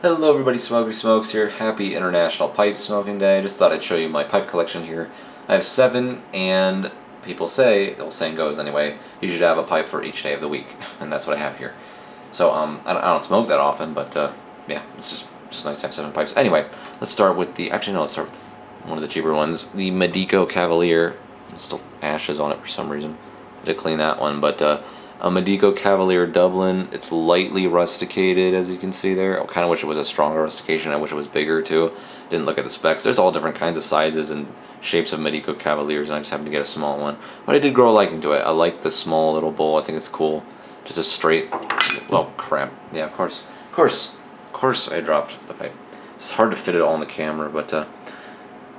Hello everybody, Smokey Smokes here. Happy International Pipe Smoking Day. I just thought I'd show you my pipe collection here. I have 7, and people say, the old saying goes anyway, you should have a pipe for each day of the week, and that's what I have here. So I don't smoke that often, but yeah, it's just nice to have 7 pipes. Anyway, let's start with let's start with one of the cheaper ones, the Medico Cavalier. There's still ashes on it for some reason. I had to clean that one, but a Medico Cavalier Dublin. It's lightly rusticated, as you can see there. I kind of wish it was a stronger rustication. I wish it was bigger too. Didn't look at the specs. There's all different kinds of sizes and shapes of Medico Cavaliers, and I just happened to get a small one. But I did grow a liking to it. I like the small little bowl. I think it's cool. Just a straight. Well, crap. Yeah, of course, I dropped the pipe. It's hard to fit it all in the camera, but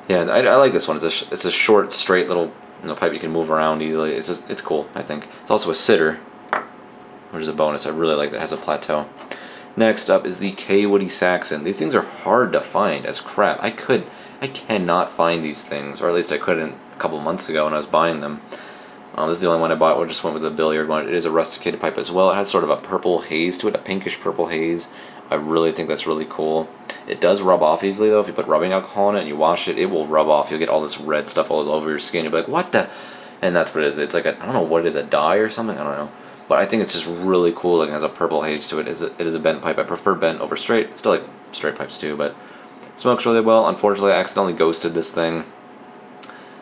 yeah, I like this one. It's a short, straight little pipe you can move around easily. It's cool. I think it's also a sitter, which is a bonus. I really like that it has a plateau. Next up is the K Woody Saxon. These things are hard to find as crap. I cannot find these things, or at least I couldn't a couple months ago when I was buying them. This is the only one I bought. I just went with a billiard one. It is a rusticated pipe as well. It has sort of a purple haze to it, a pinkish purple haze. I really think that's really cool. It does rub off easily though. If you put rubbing alcohol in it and you wash it, it will rub off. You'll get all this red stuff all over your skin. You'll be like, what the? And that's what it is. It's like I don't know what it is, a dye or something. I don't know. But I think it's just really cool. It has a purple haze to it. It is a bent pipe. I prefer bent over straight. Still like straight pipes too, but smokes really well. Unfortunately, I accidentally ghosted this thing.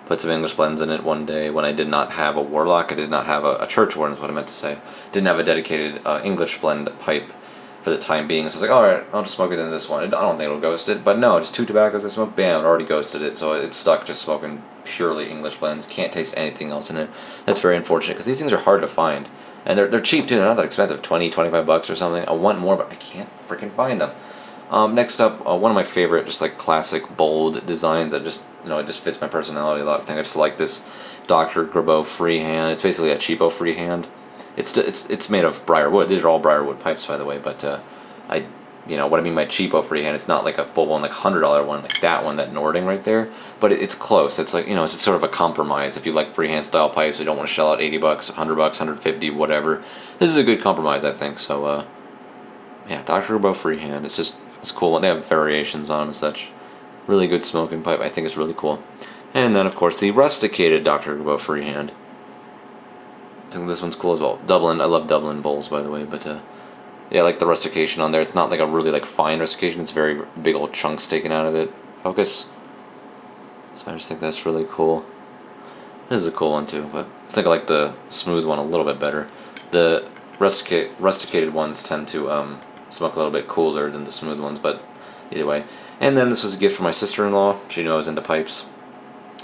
Put some English blends in it one day when I did not have a Warlock. I did not have a church warden is what I meant to say. Didn't have a dedicated English blend pipe for the time being. So I was like, alright, I'll just smoke it in this one. I don't think it'll ghost it. But no, just 2 tobaccos I smoked, bam, it already ghosted it. So it's stuck just smoking purely English blends. Can't taste anything else in it. That's very unfortunate because these things are hard to find. And they're cheap too. They're not that expensive, 20, 25 bucks or something. I want more, but I can't freaking find them. Next up, one of my favorite, just like classic bold designs that just it just fits my personality a lot. I think I just like this Dr. Grobo Freehand. It's basically a cheapo freehand. It's made of briarwood. These are all briarwood pipes, by the way. But what I mean by cheapo freehand, it's not like a full one, like $100 one, like that one, that Nording right there. But it's close. It's like it's sort of a compromise. If you like freehand style pipes, you don't want to shell out $80, $100, $150, whatever. This is a good compromise, I think. So yeah, Dr. Grobo Freehand. It's cool. They have variations on them and such. Really good smoking pipe. I think it's really cool. And then, of course, the rusticated Dr. Grobo Freehand. I think this one's cool as well. Dublin. I love Dublin bowls, by the way. But, yeah, I like the rustication on there. It's not like a really, fine rustication. It's very big old chunks taken out of it. Focus. So I just think that's really cool. This is a cool one, too. But I think I like the smooth one a little bit better. The rusticated ones tend to smoke a little bit cooler than the smooth ones, but either way. And then this was a gift from my sister-in-law. She knew I was into pipes.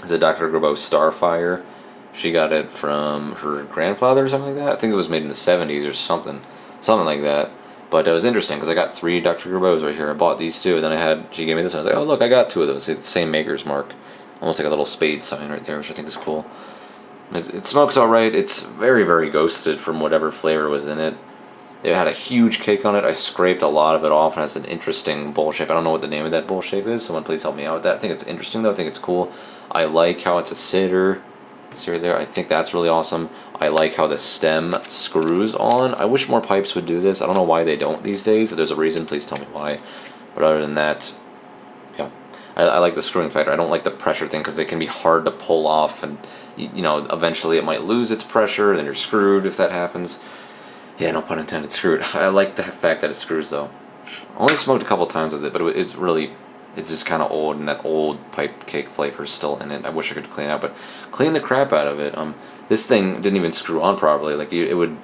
It's a Dr. Grobo Starfire. She got it from her grandfather or something like that. I think it was made in the 70s or something like that. But it was interesting because I got 3 Dr. Grobos right here. I bought these 2, and then she gave me this one. I was like, oh look, I got 2 of those. It's the same maker's mark. Almost like a little spade sign right there, which I think is cool. It smokes alright. It's very, very ghosted from whatever flavor was in it. It had a huge cake on it. I scraped a lot of it off. It has an interesting bowl shape. I don't know what the name of that bowl shape is. Someone please help me out with that. I think it's interesting though. I think it's cool. I like how it's a sitter. See right there? I think that's really awesome. I like how the stem screws on. I wish more pipes would do this. I don't know why they don't these days. If there's a reason, please tell me why. But other than that, yeah. I like the screwing factor. I don't like the pressure thing because they can be hard to pull off. And, eventually it might lose its pressure. Then you're screwed if that happens. Yeah, no pun intended, screwed. I like the fact that it screws, though. I only smoked a couple times with it, but it's just kind of old, and that old pipe cake flavor is still in it. I wish I could clean it out, but clean the crap out of it. This thing didn't even screw on properly. Like, it would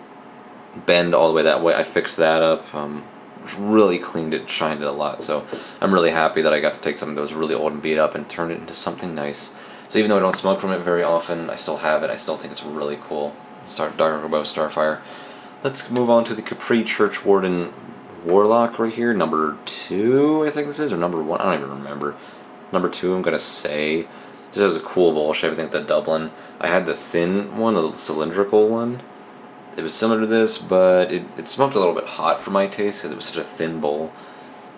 bend all the way that way. I fixed that up. Really cleaned it, shined it a lot. So I'm really happy that I got to take something that was really old and beat up and turn it into something nice. So even though I don't smoke from it very often, I still have it. I still think it's really cool. Dr. Grobo Starfire. Let's move on to the Capri Church Warden Warlock right here. Number 2, I think this is, or number 1. I don't even remember. Number 2, I'm going to say. This has a cool bowl shape. I think the Dublin. I had the thin one, the cylindrical one. It was similar to this, but it smoked a little bit hot for my taste because it was such a thin bowl.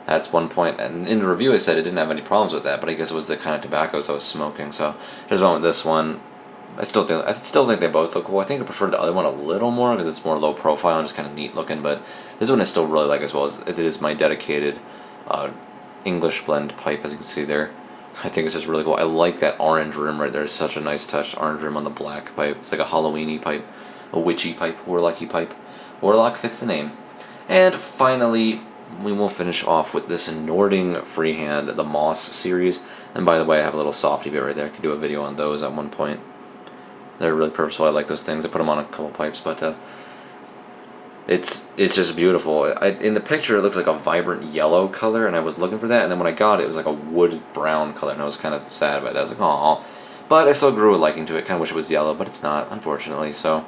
That's one point. And in the review I said it didn't have any problems with that, but I guess it was the kind of tobaccos I was smoking. So I just went with this one. I still think they both look cool. I think I prefer the other one a little more because it's more low profile and just kind of neat looking. But this one I still really like as well. It is my dedicated English blend pipe, as you can see there. I think it's just really cool. I like that orange rim right there. It's such a nice touch. Orange rim on the black pipe. It's like a Halloweeny pipe, a witchy pipe, warlocky pipe. Warlock fits the name. And finally, we will finish off with this Nording Freehand, the Moss series. And by the way, I have a little softy bit right there. I could do a video on those at one point. They're really purposeful. I like those things. I put them on a couple pipes, but it's just beautiful. In the picture, it looked like a vibrant yellow color, and I was looking for that. And then when I got it, it was like a wood brown color, and I was kind of sad by that. I was like, oh, but I still grew a liking to it. Kind of wish it was yellow, but it's not, unfortunately. So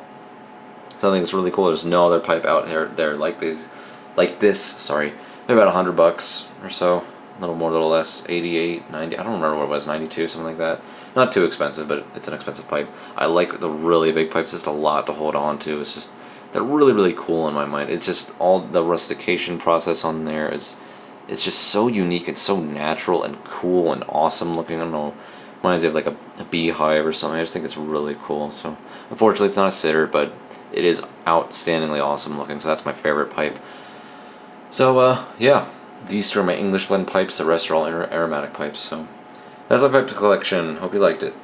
I think it's really cool. There's no other pipe out there like this. Sorry, they're about $100 or so. A little more, a little less. 88, 90. I don't remember what it was. 92, something like that. Not too expensive, but it's an expensive pipe. I like the really big pipes. Just a lot to hold on to. It's just, they're really, really cool in my mind. It's just all the rustication process on there. It's just so unique and so natural and cool and awesome looking. I don't know. Reminds me of like a beehive or something. I just think it's really cool. So unfortunately, it's not a sitter, but it is outstandingly awesome looking. So that's my favorite pipe. So yeah, these are my English blend pipes. The rest are all aromatic pipes. So that's my pipe collection. Hope you liked it.